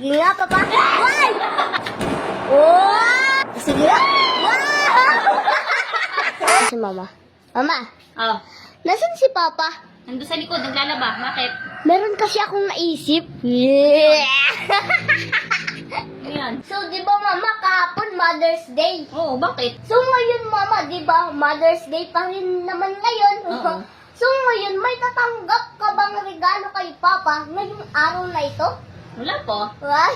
Sige nga, Papa. Why? Oh! Sige nga. Wow! Si Mama. Mama, Oh, nasan si Papa? nandun sa likod, naglalaba. Bakit? Meron kasi akong naisip. Yeah! Ano yan? So, di ba, Mama, kahapon Mother's Day? Oo, bakit? So, ngayon, Mama, di ba, Mother's Day pa rin naman ngayon. Oo. So, ngayon, may tatanggap ka bang regalo kay Papa ngayong araw na ito? Wala po. Wow!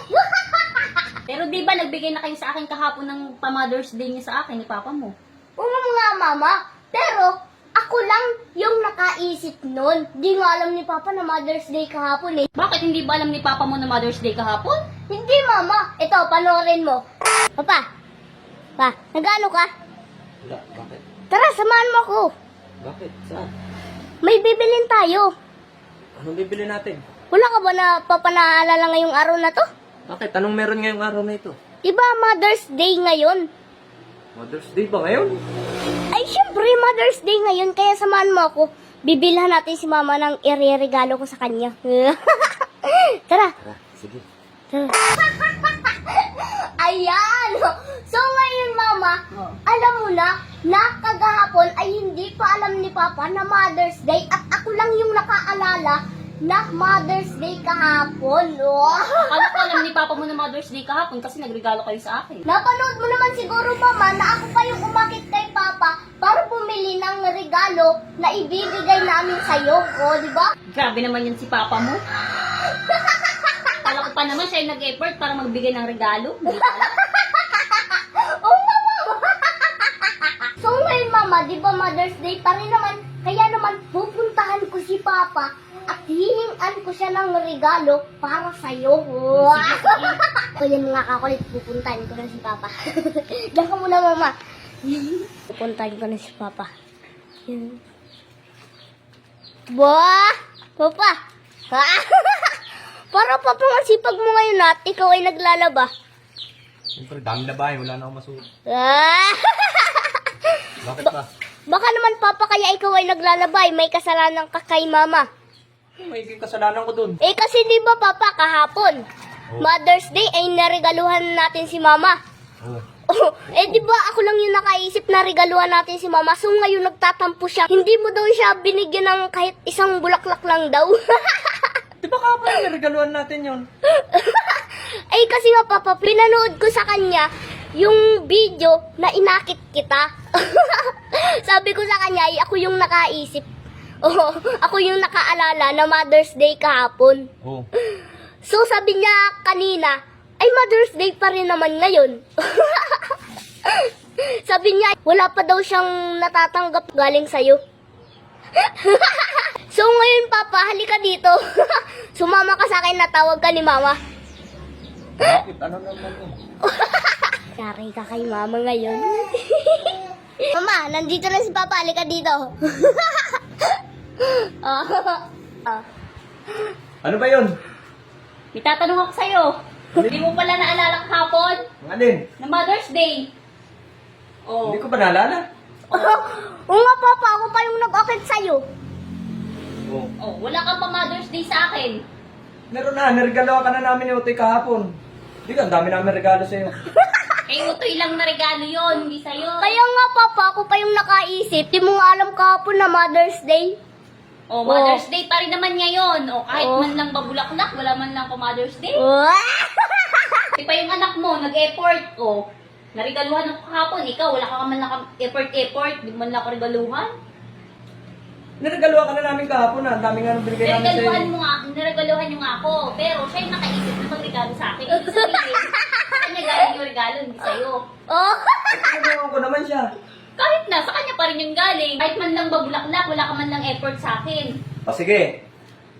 Pero di ba nagbigay na kayo sa akin kahapon ng pa-Mother's Day niya sa akin ni Papa mo? Oo nga, Mama. Pero, ako lang yung nakaisip nun. Di nga alam ni Papa na Mother's Day kahapon eh. Bakit hindi ba alam ni Papa mo na Mother's Day kahapon? Hindi, Mama. Ito, panoorin mo. Papa, nag-ano ka? Wala, bakit? Tara, samahan mo ako. Bakit? Saan? May bibilin tayo. Anong bibili natin? Wala ka ba na papanaalala ngayong araw na to? Bakit? Anong meron ngayong araw na ito? Diba Mother's Day ngayon? Mother's Day ba ngayon? Ay, syempre, Mother's Day ngayon. Kaya samahan mo ako. Bibilhan natin si Mama ng ireregalo ko sa kanya. Tara. Sige. Tara. Ayan! So ngayon, Mama, Oo. alam mo na kagahapon ay hindi pa alam ni Papa na Mother's Day at ako lang yung nakaalala na Mother's Day kahapon. Oh. Akala ko alam ni Papa mo na Mother's Day kahapon kasi nagregalo kayo sa akin. Napanood mo naman siguro, Mama, na ako pa yung umakit kay Papa para bumili ng regalo na ibibigay namin sa'yo. O, di ba? Grabe naman yan si Papa mo. Akala ko pa naman siya yung nag-effort para magbigay ng regalo. Hindi pala. Oo nga, Mama. So ngayon, Mama, di ba Mother's Day pa rin naman? Kaya naman, pupuntahan ko si Papa at hihingan ko siya ng regalo para sa'yo. Wow! So yan mga kakulit, pupuntahan ko na si Papa. Diyan ka muna, Mama. Pupuntahan ko na si Papa. Yan. Bah! Papa! Para Papa, masipag mo ngayon at ikaw ay naglalaba. Siyempre, dami na bahay. Wala na akong masuot. Ah! Bakit ba? Baka naman, Papa, kaya ikaw ay naglalaba. May kasalanan ka kay Mama. May kasalanan ko dun. Eh kasi di ba, Papa, kahapon, Mother's Day ay naregaluhan natin si Mama. Oh. Oh, eh di ba ako lang yung nakaisip na regaluhan natin si Mama. So ngayon nagtatampo siya. Hindi mo daw siya binigyan ng kahit isang bulaklak lang daw. Di ba kapag regaluhan natin yon? Ay kasi nga, Papa, pinanood ko sa kanya yung video na inakit kita. Sabi ko sa kanya, ay ako yung nakaisip. Oh, ako yung nakaalala na Mother's Day kahapon. Oo. So sabi niya kanina, ay Mother's Day pa rin naman ngayon. Sabi niya, wala pa daw siyang natatanggap galing sa'yo. So ngayon, Papa, halika dito. Sumama ka sa akin, natawag ka ni Mama. Bakit? Ano naman yun? Sorry ka kay Mama ngayon. Mama, nandito na si Papa, halika dito. Ano ba yun? May tatanong ako sa'yo. Hindi mo pala naalala kahapon Ang alin? na Mother's Day. Oh. Hindi ko pa naalala. Oo nga, Papa, ako pa yung nag-akit sa'yo. Oo. Oh, wala kang pa Mother's Day sa akin. Meron na. Nirigalo ka na namin ni Utoy kahapon. Hindi ka, ang dami namin regalo sa'yo. Eh, utoy lang na regalo yon, hindi sa'yo. Kaya nga, Papa, ako pa yung nakaisip. Di mo nga alam kahapon na Mother's Day. Oh, Mother's Day pa rin naman ngayon. Oh, kahit Oh. man lang babulaklak, wala man lang pa Mother's Day. Wow! Di pa yung anak mo, nag-effort. Oh, narigaluhan ako kahapon. Ikaw, wala ka man lang effort. Di man lang ako regaluhan. Nirigaluhan ka na namin kahapon na. Ang dami nga nang binigay namin sa'yo. Narigaluhan nyo nga ako. Pero siya yung nakaisip na magregalo sa akin. Ibig sabihin, sa kanya galing yung regalo, hindi sa'yo. Oh! Nirigaluhan ko naman siya. Kahit na, sa kanya pa rin yung galing. Kahit man lang babulaklak, wala ka man lang effort sa akin. O sige.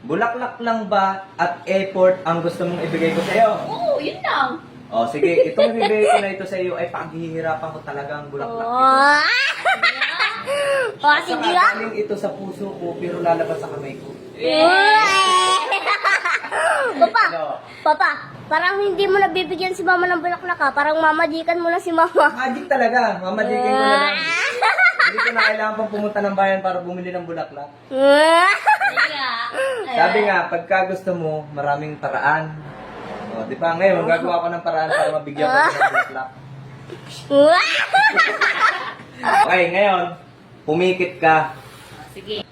Bulaklak lang ba at effort ang gusto mong ibigay ko sa'yo? Oo, yun lang. O sige, itong ibigay ko na ito sa'yo ay paghihirapan ko talagang bulaklak ito. Oh! Oh, sige Saka nga. galing ito sa puso ko pero lalabas sa kamay ko. Papa, Ano? Papa, parang hindi mo nabibigyan si Mama ng bulaklak ha. Parang mamadikan mo na si Mama. Magic talaga. Mamajikin ko na lang. Hindi ko na kailangan pang pumunta ng bayan para bumili ng bulaklak. Sige nga. Sabi nga, pagka gusto mo, maraming paraan. O O, di ba? Ngayon, gagawa ko ng paraan para mabigyan ko ng bulaklak. Okay, ngayon, pumikit ka. Sige.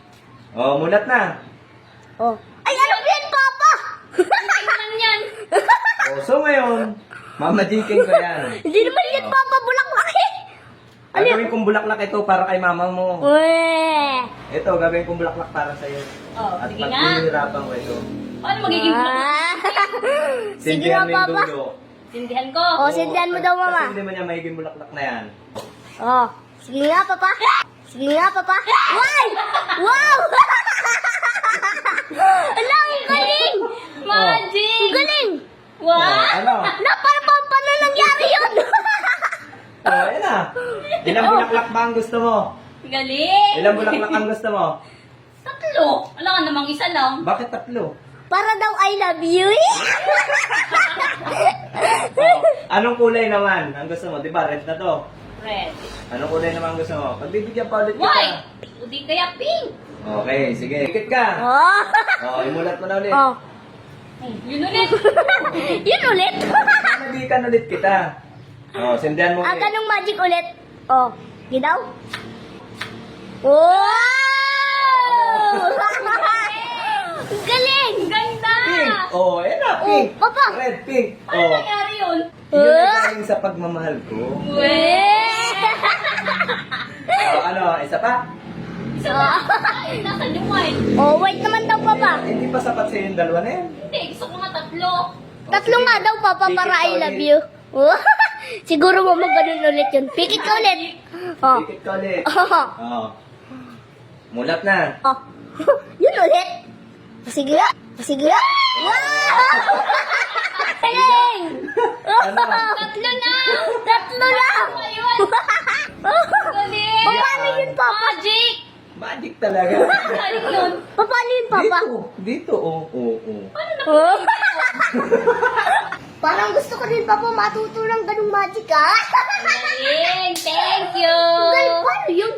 O, mulat na. Oh. Ay, ano yan, Papa? Ano lang yan? O, so ngayon, mamajikin ko yan. Hindi naman yan, Papa, bulaklak eh. Gagawin kong bulaklak ito para kay mama mo. Weh. Ito, gagawin kong bulaklak para sa'yo. Oh, At sige nga. pagpihirapan ko ito. Paano magiging vlog? Sige Sindihan nga, mo yung Papa. dulo. Sindihan ko. Oh, sindihan mo daw, Mama. Kasi hindi mo niya magiging bulaklak na yan. Oh, sige nga, Papa. Sige nga, Papa. Wow! Wow! Ala, ang galing! Magic! Ang galing! O, Wow! ano? Na, paano nangyari yun? O, yan na. Ilang bulaklak ba ang gusto mo? Galing! Ilang bulaklak ang gusto mo? Tatlo! Wala ka namang isa lang. Bakit tatlo? Para daw I love you. O, anong kulay naman ang gusto mo? Di ba, red na to. Red. Anong kulay naman ang gusto mo? Pagbibigyan pa ulit kita. White! O di kaya pink. Okay, sige. Ikit ka. Oh. O, imulat mo na ulit. Oh. Yun ulit. Yun ulit. Manabikan ulit kita. O, sindihan mo Ang ulit. ganong magic ulit. Oh. Ginaw. Wow! Ang galing! Ganda! Pink. O, yan na, pink. Oh, Papa. Red, pink. O, Paano nangyari yun? yun ang galing sa pagmamahal ko. Weh! O, ano, isa pa? Isa na. Ay, nasa yung white. Oh, wait naman daw, Papa. Hindi pa sapat sa yung dalawa na yan. Hindi, gusto ko nga tatlo. Tatlo nga daw, Papa, Pikit para ka I love ulit. you. Oh. Siguro mo ganun ulit yun. Pikit ka ulit. Oh. Ikit ka ulit. Oh. O. Mulat na. Oh. Yun ulit. Sige nga. Sige nga. Wow! Galing! Ano? Tatlo na! Tatlo lang! Ayun! Galing! Paano yun, Papa? Magic! Magic talaga. Galing yun. Paano yun, Papa? Dito, oo. Paano na? Oh. Parang gusto ko din, Papa, matuto ng ganung magic, ha? Galing! Thank you! Galing, paano yun?